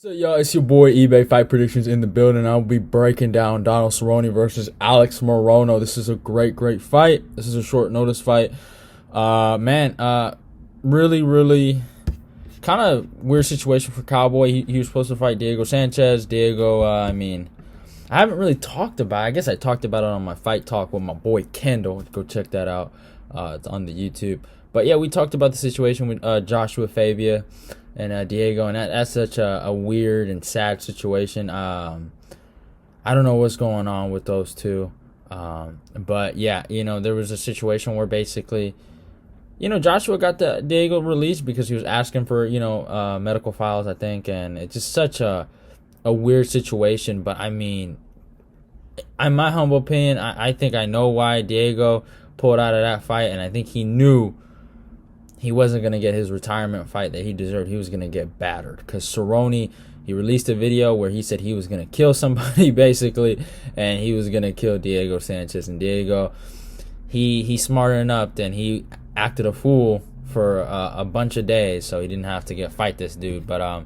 So y'all, it's your boy eBay Fight Predictions in the building. I'll be breaking down Donald Cerrone versus Alex Morono. This is a great fight. This is a short notice fight. Really kind of weird situation for Cowboy. He was supposed to fight Diego Sanchez. I haven't really talked about it. I guess I talked about it on my Fight Talk with my boy Kendall. Go check that out. It's on the YouTube. But yeah, we talked about the situation with Joshua Fabia and Diego, and that's such a weird and sad situation. I don't know what's going on with those two. But yeah, there was a situation where basically, Joshua got the Diego released because he was asking for, medical files, I think, and it's just such a weird situation. But I mean, in my humble opinion, I think I know why Diego pulled out of that fight, and I think he knew he wasn't going to get his retirement fight that he deserved. He was going to get battered because Cerrone, he released a video where he said he was going to kill somebody, basically, and he was going to kill Diego Sanchez. And Diego, he's smart enough, and he acted a fool for a bunch of days, so he didn't have to fight this dude. But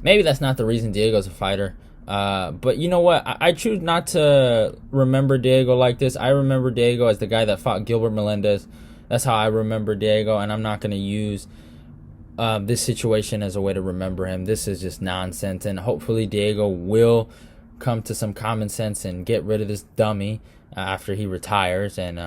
maybe that's not the reason Diego's a fighter. But you know what? I choose not to remember Diego like this. I remember Diego as the guy that fought Gilbert Melendez. That's how I remember Diego, and I'm not going to use this situation as a way to remember him. This is just nonsense, and hopefully Diego will come to some common sense and get rid of this dummy after he retires, and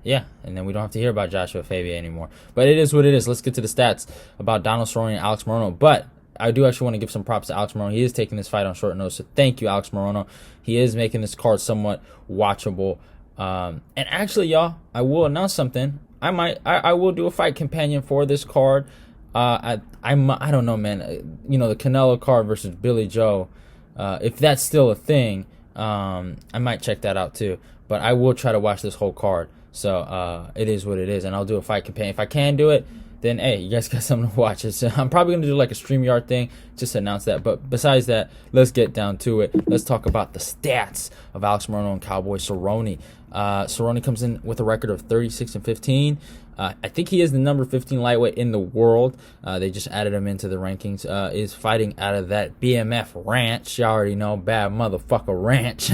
yeah, and then we don't have to hear about Joshua Fabia anymore. But it is what it is. Let's get to the stats about Donald Cerrone and Alex Morono. But I do actually want to give some props to Alex Morono. He is taking this fight on short notice, so thank you, Alex Morono. He is making this card somewhat watchable. And actually, y'all, I will announce something. I will do a fight companion for this card. I don't know, man. The Canelo card versus Billy Joe. If that's still a thing, I might check that out too. But I will try to watch this whole card. So it is what it is, and I'll do a fight companion. If I can do it, then hey, you guys got something to watch. I'm probably gonna do like a StreamYard thing, just to announce that. But besides that, let's get down to it. Let's talk about the stats of Alex Morono and Cowboy Cerrone. Cerrone comes in with a record of 36-15. I think he is the number 15 lightweight in the world. They just added him into the rankings. Is fighting out of that BMF ranch. You already know, bad motherfucker ranch.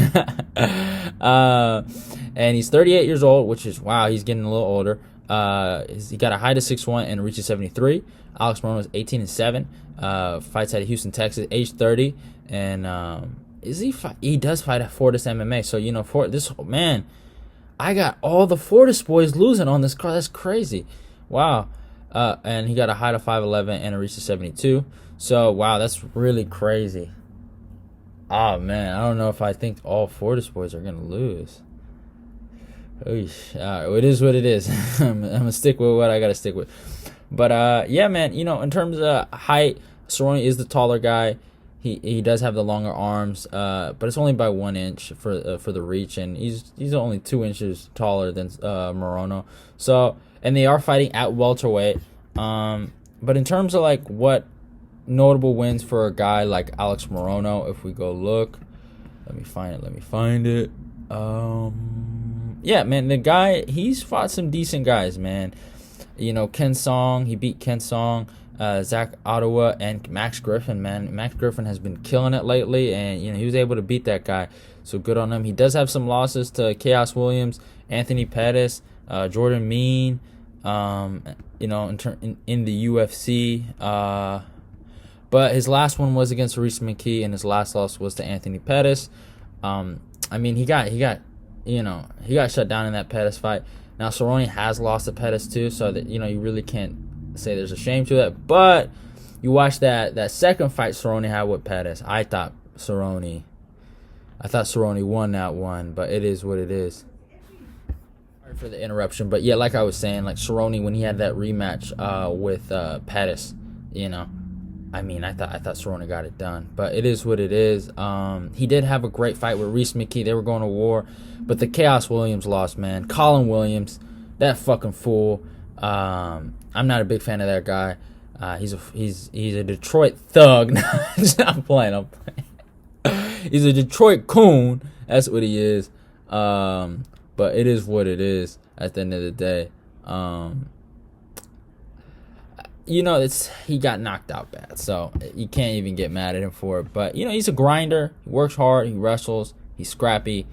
And he's 38 years old, which is, wow, he's getting a little older. He got a height of 6'1" and reaches 73. Alex Morono is 18-7. Fights out of Houston, Texas, age 30. And he does fight at Fortis MMA. So, for this, man, I got all the Fortis boys losing on this card. That's crazy. Wow. And he got a height of 5'11" and a reach of 72. So, wow, that's really crazy. Oh, man, I don't know if I think all Fortis boys are going to lose. It is what it is. I'm going to stick with what I got to stick with. But, yeah, man, in terms of height, Cerrone is the taller guy. He does have the longer arms, but it's only by 1 inch for the reach, and he's only 2 inches taller than Morono. So, and they are fighting at welterweight. But in terms of like what notable wins for a guy like Alex Morono, if we go look, let me find it. Yeah, man, the guy, he's fought some decent guys, man. Ken Song, he beat Ken Song. Zach Ottawa and Max Griffin, man. Max Griffin has been killing it lately, and he was able to beat that guy. So good on him. He does have some losses to Chaos Williams, Anthony Pettis, Jordan Mean, in the UFC. But his last one was against Reese McKee, and his last loss was to Anthony Pettis. He got shut down in that Pettis fight. Now Cerrone has lost to Pettis too, so that you really can't say there's a shame to that. But you watch that second fight Cerrone had with Pettis. I thought Cerrone won that one, but it is what it is. Sorry for the interruption, but yeah, like I was saying, like Cerrone, when he had that rematch with Pettis, I thought Cerrone got it done, but it is what it is. He did have a great fight with Reese McKee. They were going to war, but the Chaos Williams lost, man. Colin Williams, that fucking fool. I'm not a big fan of that guy. He's a Detroit thug. I'm playing. He's a Detroit coon. That's what he is. But it is what it is at the end of the day. he got knocked out bad, so you can't even get mad at him for it. But he's a grinder. He works hard. He wrestles. He's scrappy.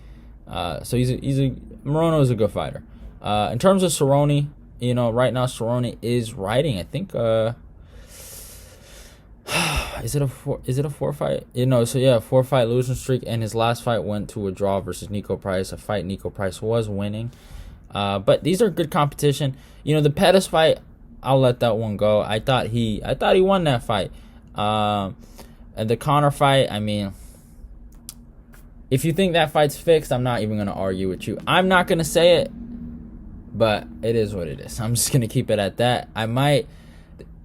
So Morono is a good fighter. In terms of Cerrone, right now Cerrone is riding. I think is it a 4-fight? So yeah, 4-fight losing streak, and his last fight went to a draw versus Nico Price, a fight Nico Price was winning. But these are good competition. The Pettis fight, I'll let that one go. I thought he won that fight. And the Conor fight, I mean, if you think that fight's fixed, I'm not even going to argue with you. I'm not going to say it, but it is what it is. I'm just going to keep it at that. I might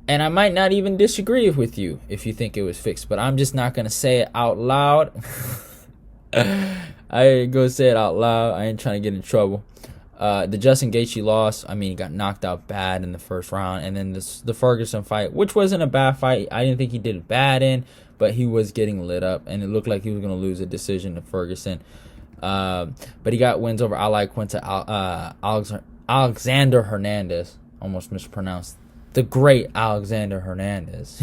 not even disagree with you if you think it was fixed, but I'm just not going to say it out loud. I ain't going to say it out loud. I ain't trying to get in trouble. The Justin Gaethje loss, I mean, he got knocked out bad in the first round. And then the Ferguson fight, which wasn't a bad fight. I didn't think he did bad in, but he was getting lit up, and it looked like he was going to lose a decision to Ferguson. But he got wins over Alexander Hernandez. Almost mispronounced. The great Alexander Hernandez.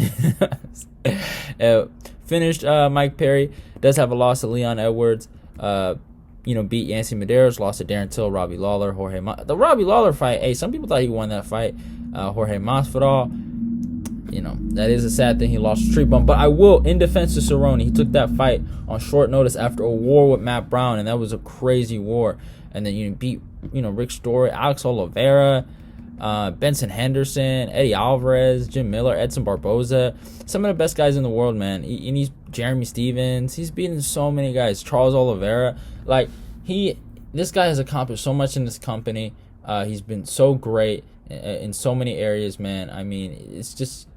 Finished Mike Perry. Does have a loss to Leon Edwards. Beat Yancy Medeiros, lost to Darren Till, Robbie Lawler, the Robbie Lawler fight. Hey, some people thought he won that fight. Jorge Masvidal, that is a sad thing. He lost a street bump. But I will, in defense of Cerrone, he took that fight on short notice after a war with Matt Brown, and that was a crazy war. And then you beat, Rick Story, Alex Oliveira, Benson Henderson, Eddie Alvarez, Jim Miller, Edson Barboza, some of the best guys in the world, man. And he's Jeremy Stevens. He's beaten so many guys. Charles Oliveira. This guy has accomplished so much in this company. He's been so great in so many areas, man. I mean, it's just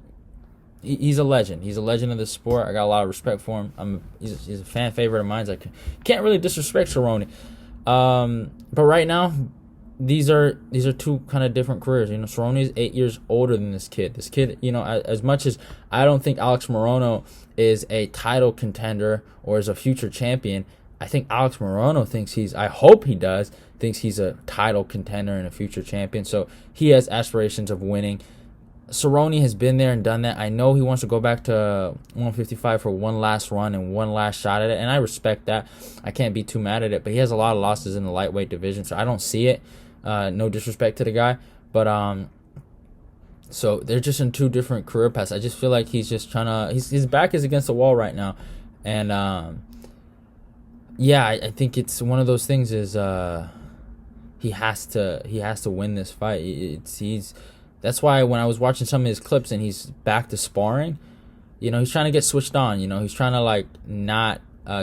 he's a legend. He's a legend of the sport. I got a lot of respect for him. He's a fan favorite of mine. I can't really disrespect Cerrone. But right now, these are two kind of different careers. Cerrone is 8 years older than this kid. This kid, as much as I don't think Alex Morono is a title contender or is a future champion, I think Alex Morono thinks he's a title contender and a future champion. So he has aspirations of winning. Cerrone has been there and done that. I know he wants to go back to 155 for one last run and one last shot at it, and I respect that. I can't be too mad at it, but he has a lot of losses in the lightweight division, so I don't see it. No disrespect to the guy, but so they're just in two different career paths. I just feel like he's just his back is against the wall right now, and I think it's one of those things is he has to win this fight. That's why when I was watching some of his clips and he's back to sparring, he's trying to get switched on. He's trying to not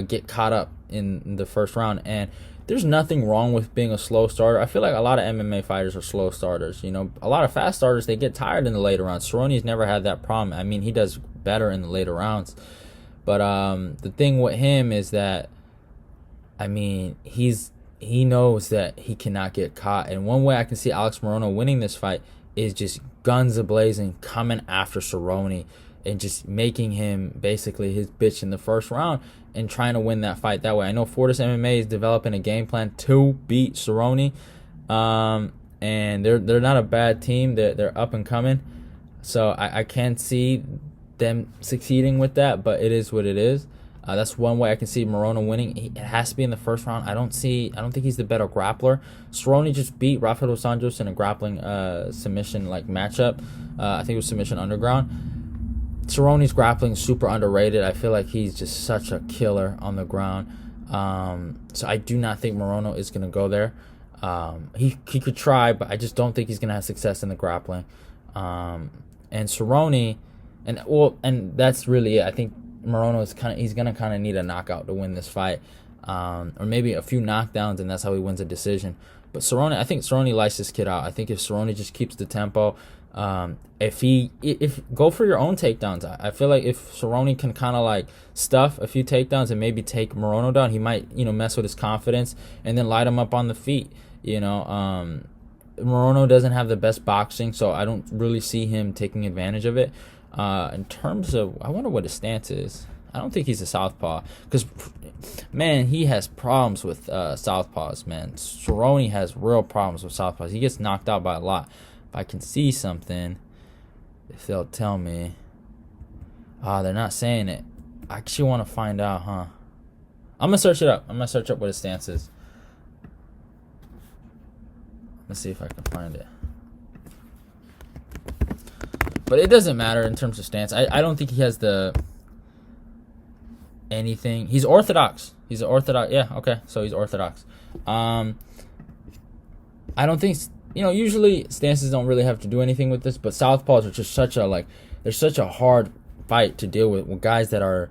get caught up in the first round. And there's nothing wrong with being a slow starter. I feel like a lot of MMA fighters are slow starters. A lot of fast starters, they get tired in the later rounds. Cerrone's never had that problem. I mean, he does better in the later rounds. But the thing with him is that, I mean, he knows that he cannot get caught. And one way I can see Alex Morono winning this fight is just guns a-blazing, coming after Cerrone and just making him basically his bitch in the first round and trying to win that fight that way. I know Fortis MMA is developing a game plan to beat Cerrone, and they're not a bad team. They're up and coming, so I can't see them succeeding with that, but it is what it is. That's one way I can see Morono winning. It has to be in the first round. I don't think he's the better grappler. Cerrone just beat Rafael dos Anjos in a grappling submission matchup. I think it was submission underground. Cerrone's grappling is super underrated. I feel like he's just such a killer on the ground. So I do not think Morono is going to go there. He could try, but I just don't think he's going to have success in the grappling. And Cerrone, and that's really it. I think Morono is he's gonna need a knockout to win this fight, or maybe a few knockdowns, and that's how he wins a decision. But I think Cerrone lights this kid out. I think if Cerrone just keeps the tempo, if go for your own takedowns. I feel like if Cerrone can kind of stuff a few takedowns and maybe take Morono down, he might mess with his confidence and then light him up on the feet. Morono doesn't have the best boxing, so I don't really see him taking advantage of it. In terms of, I wonder what his stance is. I don't think he's a southpaw, because, man, he has problems with southpaws, man. Cerrone has real problems with southpaws. He gets knocked out by a lot. If I can see something, If they'll tell me. They're not saying it. I actually want to find out, huh? I'm gonna search it up. I'm gonna search up what his stance is. Let's see if I can find it. But it doesn't matter in terms of stance. I don't think he has the anything. He's orthodox. He's an orthodox. Yeah, okay. So he's orthodox. I don't think, usually stances don't really have to do anything with this, but southpaws are just such a they're such a hard fight to deal with guys that are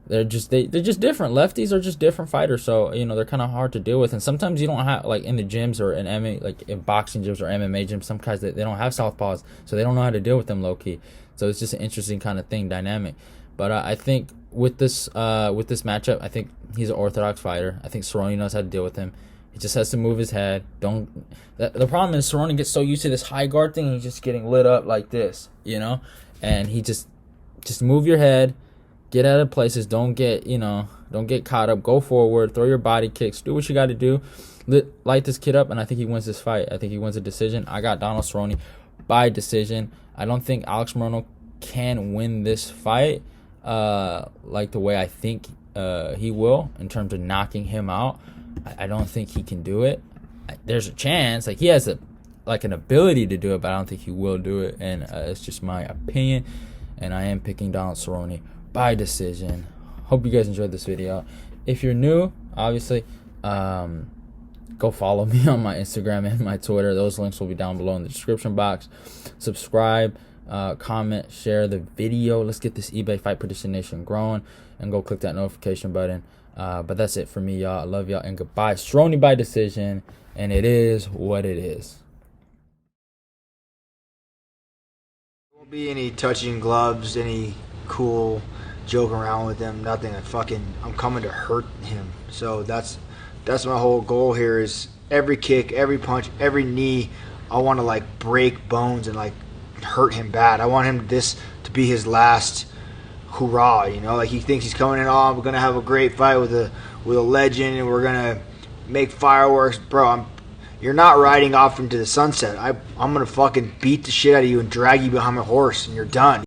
they're just different. Lefties are just different fighters, so they're kind of hard to deal with. And sometimes you don't have, like, in the gyms or in MMA, like in boxing gyms or MMA gyms, some guys they don't have southpaws, so they don't know how to deal with them low key. So it's just an interesting kind of thing, dynamic. But I think with this matchup, I think he's an orthodox fighter. I think Cerrone knows how to deal with him. He just has to move his head. The problem is Cerrone gets so used to this high guard thing, he's just getting lit up like this, and he just move your head. Get out of places. Don't get caught up. Go forward. Throw your body kicks. Do what you got to do. Light this kid up, and I think he wins this fight. I think he wins a decision. I got Donald Cerrone by decision. I don't think Alex Morono can win this fight like the way I think he will in terms of knocking him out. I don't think he can do it. There's a chance. Like, he has an ability to do it, but I don't think he will do it. And it's just my opinion. And I am picking Donald Cerrone by decision. Hope you guys enjoyed this video. If you're new, obviously, go follow me on my Instagram and my Twitter. Those links will be down below in the description box. Subscribe, comment, share the video. Let's get this eBay Fight Prediction Nation growing, and go click that notification button. But that's it for me, y'all. I love y'all, and goodbye. Cerrone by decision, and it is what it is. There won't be any touching gloves, any cool joking around with him, nothing. I'm coming to hurt him. So that's my whole goal here, is every kick, every punch, every knee, I want to break bones and hurt him bad. I want him to be his last hurrah, he thinks he's coming in, we're gonna have a great fight with a legend and we're gonna make fireworks. Bro, you're not riding off into the sunset. I'm gonna fucking beat the shit out of you and drag you behind my horse, and you're done.